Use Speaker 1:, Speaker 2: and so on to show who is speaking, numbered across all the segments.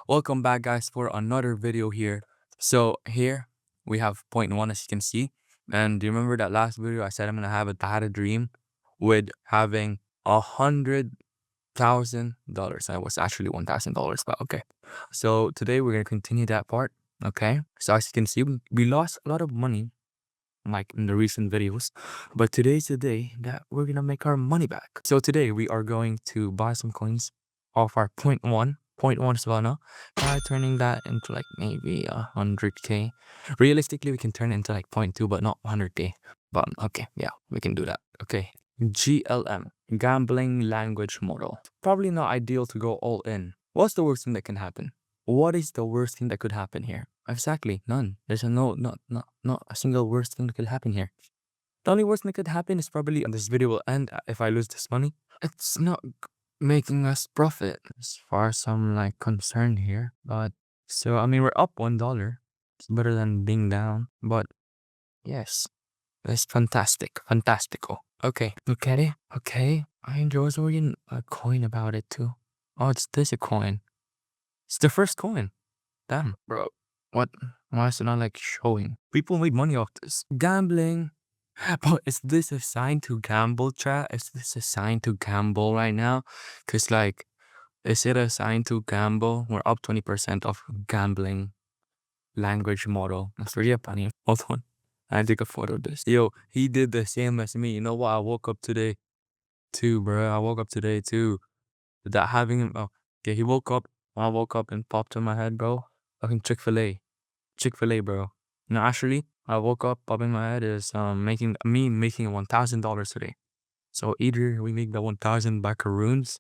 Speaker 1: Welcome back, guys, for another video here. So here we have point one, as you can see. And do you remember that last video I said I had a dream with having $100,000. I was actually $1,000, but okay. So today we're gonna continue that part. Okay. So as you can see, we lost a lot of money like in the recent videos, but today's the day that we're gonna make our money back. So today we are going to buy some coins off our point one Savannah by turning that into like maybe 100k. Realistically, we can turn it into like point two, but not 100k. But okay, yeah, we can do that. Okay, GLM, gambling language model. Probably not ideal to go all in. What's the worst thing that can happen? What is the worst thing that could happen here? Exactly, none. There's a not a single worst thing that could happen here. The only worst thing that could happen is probably this video will end if I lose this money. It's not making us profit as far as I'm like concerned here. But so I mean we're up $1. It's better than being down. But yes, it's fantastic. Fantastical. Okay. Okay. I was reading a coin about it too. Oh, it's this a coin. It's the first coin. Damn, bro. What? Why is it not like showing? People make money off this. Gambling. But is this a sign to gamble, chat? Is this a sign to gamble right now? Cause like, is it a sign to gamble? We're up 20% off gambling language model. That's really funny. Hold on. I take a photo of this. Yo, he did the same as me. You know what? I woke up today too, bro. I woke up today too. That having him. Oh, yeah, he woke up. I woke up and popped in my head, bro. Fucking Chick-fil-A, bro. No, actually, I woke up, popping my head is making $1,000 today. So either we make the 1,000 buckaroons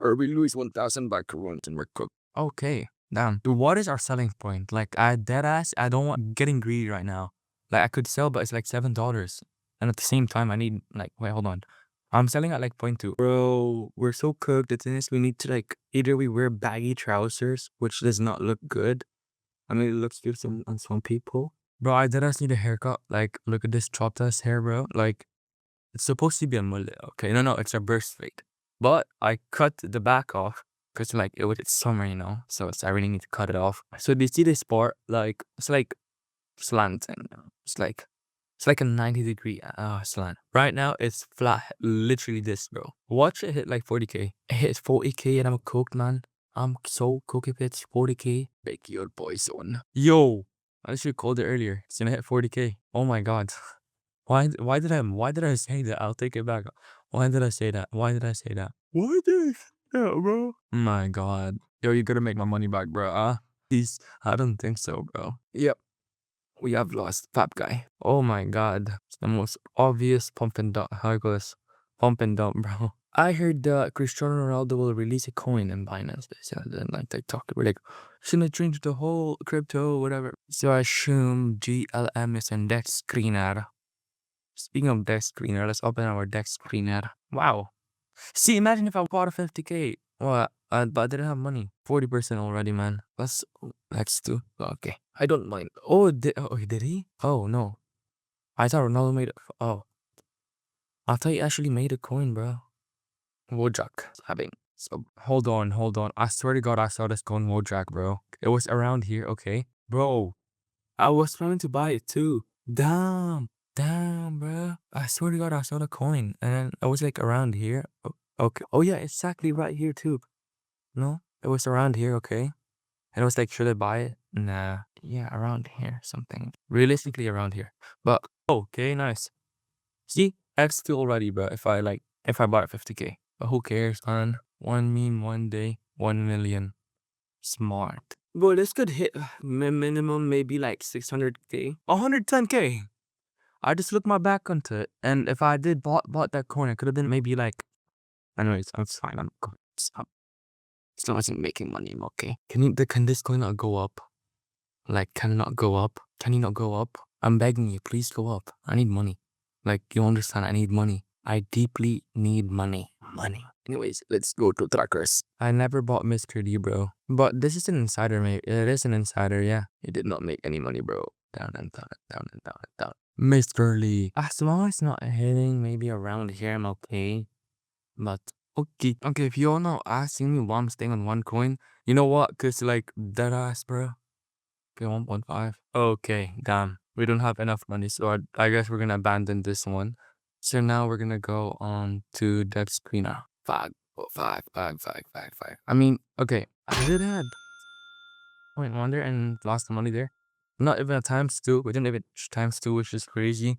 Speaker 1: or we lose 1,000 buckaroons and we're cooked. Okay, damn. Dude, what is our selling point? Like, I deadass, I don't want getting greedy right now. Like, I could sell, but it's like $7. And at the same time, I need, like, wait, hold on. I'm selling at like point two. Bro, we're so cooked. The thing is, we need to, like, either we wear baggy trousers, which does not look good. I mean, it looks good on some people. Bro, I just need a haircut. Like, look at this chopped ass hair, bro. Like, it's supposed to be a mullet. Okay, no, it's a burst fade. But I cut the back off because like it's summer, you know. So I really need to cut it off. So do you see this part? Like it's like slanting. It's like a 90-degree slant. Right now it's flat, literally this, bro. Watch it hit like 40k. It hits 40k and I'm cooked, man. I'm so cooked if it's 40k. Make your boys on. Yo, I should called it earlier. It's gonna hit 40k. Oh my god. Why did I say that? I'll take it back. Why did I say that? Why did I say that? Why did I say that, bro? My god. Yo, you gotta make my money back, bro. Please. I don't think so, bro. Yep. We have lost Fab Guy. Oh my god. It's the most obvious pump and dump. How it goes? Pump and dump, bro. I heard that Cristiano Ronaldo will release a coin in Binance. They said in like TikTok. We're like, shouldn't I change the whole crypto, whatever? So I assume GLM is in that screener. Speaking of deck screener, let's open our deck screener. Wow. See, imagine if I bought a 50k. Well, but I didn't have money. 40% already, man. Let's do. Okay. I don't mind. Oh, did he? Oh, no. I thought Ronaldo made it. Oh. I thought he actually made a coin, bro. Wojak. Having. So, hold on. I swear to God, I saw this coin Wojak, bro. It was around here, okay? Bro, I was planning to buy it too. Damn, bro. I swear to God, I saw the coin. And I was like around here. Okay. Oh, yeah, exactly right here too. No, it was around here, okay? And I was like, should I buy it? Nah. Yeah, around here, something. Realistically, around here. But, okay, nice. See, X2 already, bro. If I bought 50k. But who cares, man? One meme, one day, 1 million. Smart. Bro, this could hit minimum maybe like 600k. 110k. I just looked my back onto it, and if I did bought that coin, it could have been maybe like. Anyways, it's fine. I'm good. It's not making money. Okay. Can this coin not go up? Like, can it not go up? Can you not go up? I'm begging you, please go up. I need money. Like, you understand? I need money. I deeply need money. Anyways, let's go to trackers. I never bought Mr. D, bro. But this is an insider, mate. It is an insider, yeah. He did not make any money, bro. Down and down. Mr. Lee. As long as it's not hitting maybe around here, I'm okay. But Okay, if you're not asking me why I'm staying on one coin, you know what? Cause like dead ass, bro. Okay, 1.5. Okay, damn. We don't have enough money, so I guess we're gonna abandon this one. So now we're gonna go on to dev screener. Five. I mean, okay, I did have point one there and lost the money there. Not even a times two. We didn't even times two, which is crazy.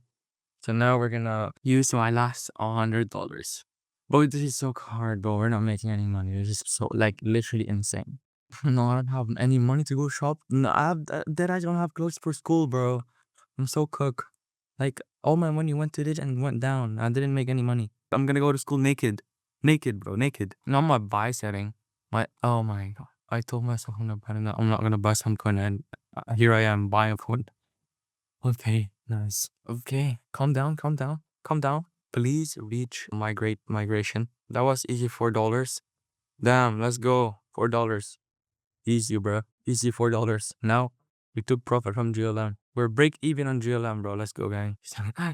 Speaker 1: So now we're gonna use my last $100. But this is so hard, bro. We're not making any money. This is so like literally insane. No, I don't have any money to go shop. No, I have that. I don't have clothes for school, bro. I'm so cooked. Like all my money went to it and went down. I didn't make any money. I'm gonna go to school naked, naked, bro, naked. Not my buy setting. Oh my god. I told myself I'm not gonna buy some coin, and here I am buying a coin. Okay, nice. Okay, calm down, calm down, calm down. Please reach migration. That was easy, $4. Damn, let's go. $4. Easy, bro. Easy, $4. Now we took profit from GLM. We're break even on GLM, bro. Let's go, gang.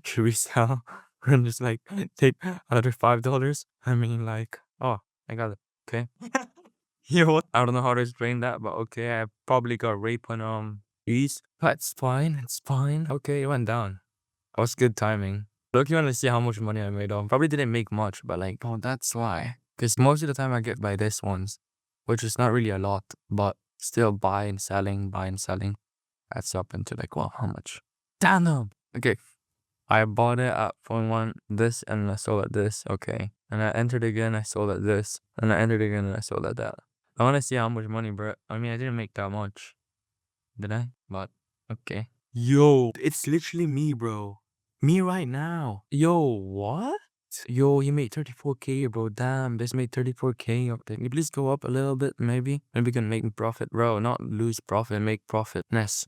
Speaker 1: Should we sell? We're gonna just like take another $5. I mean, like, oh, I got it. Okay. You know what? I don't know how to explain that, but okay. I probably got rape on fees. That's fine. It's fine. Okay, it went down. That was good timing. Look, you want to see how much money I made off. Probably didn't make much, but like, oh, that's why. Because most of the time I get by this ones, which is not really a lot, but still buying, selling, buying, selling. Adds up into like, well, how much? Damn. Okay. I bought it at point one, this, and I sold at this. Okay. And I entered again, I sold at this. And I entered again, and I sold at that. I want to see how much money, bro. I mean, I didn't make that much. Did I? But, okay. Yo, it's literally me, bro. Me right now. Yo, what? Yo, you made 34K, bro. Damn, this made 34K. Okay, can you please go up a little bit, maybe? Maybe you can make profit, bro. Not lose profit, make profit. Nice.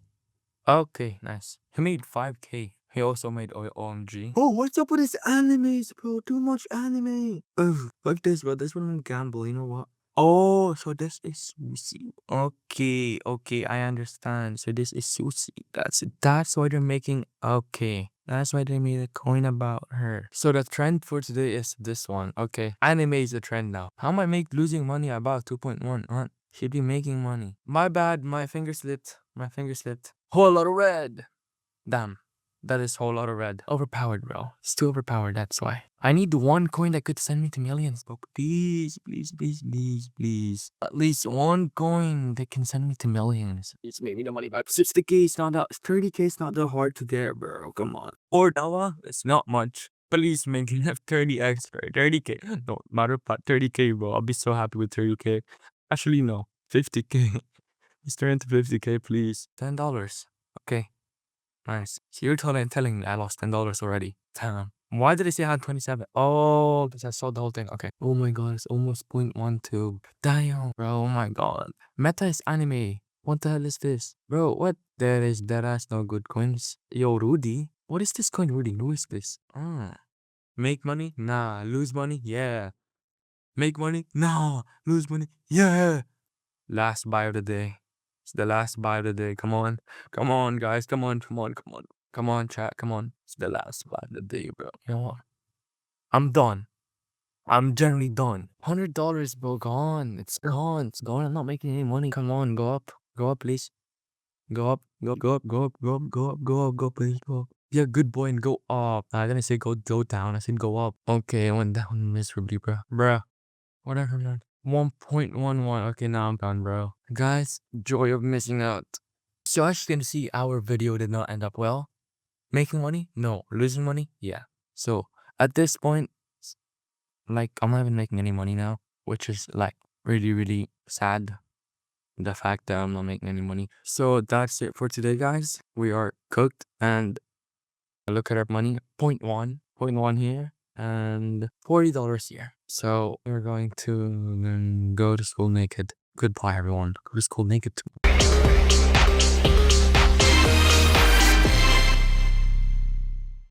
Speaker 1: Okay, nice. He made 5K. He also made OMG. Oh, what's up with this animes, bro? Too much anime. Ugh, like this, bro. This one gamble. You know what? Oh, so this is sushi. Okay, I understand. So this is sushi. That's why they're making. Okay, that's why they made a coin about her. So the trend for today is this one. Okay, anime is the trend now. How am I losing money about 2.1? Should be making money. My bad. My finger slipped. Whole lot of red. Damn. That is whole lot of red. Overpowered, bro. It's too overpowered, that's why. I need one coin that could send me to millions, bro. Please. At least one coin that can send me to millions. It's maybe the money back. 60K is not that. 30K is not that hard to get, bro. Come on. Or Noah, it's not much. Please make it have 30 extra. 30K. No matter what, 30K, bro. I'll be so happy with 30K. Actually, no. 50K. Let's turn to 50K, please. $10. Okay. Nice. So you're telling me I lost $10 already. Damn. Why did I say I had 27? Oh, because I saw the whole thing. Okay. Oh my god, it's almost 0.12. Damn, bro. Oh my god. Meta is anime. What the hell is this? Bro, what? There is ass no good coins. Yo, Rudy. What is this coin, Rudy? Who is this? Make money? Nah. Lose money? Yeah. Make money? Nah. Lose money? Yeah. Last buy of the day. It's the last buy of the day. Come on, guys. Come on, chat. Come on. It's the last buy of the day, bro. You know what? I'm done. I'm generally done. $100, bro. Gone. It's gone. I'm not making any money. Come on, go up. Go up, please. Go up. Go, please. Go. Yeah, good boy, and go up. I didn't say go down. I said go up. Okay, I went down miserably, bro. Whatever, man. 1.11. Okay, now I'm done, bro. Guys, joy of missing out. So as you can see, our video did not end up well. Making money? No. Losing money? Yeah. So at this point, like, I'm not even making any money now, which is like really, really sad. The fact that I'm not making any money. So that's it for today, guys. We are cooked, and look at our money. 0.1 here and $40 here. So we're going to go to school naked. Goodbye, everyone. Go to school naked tomorrow.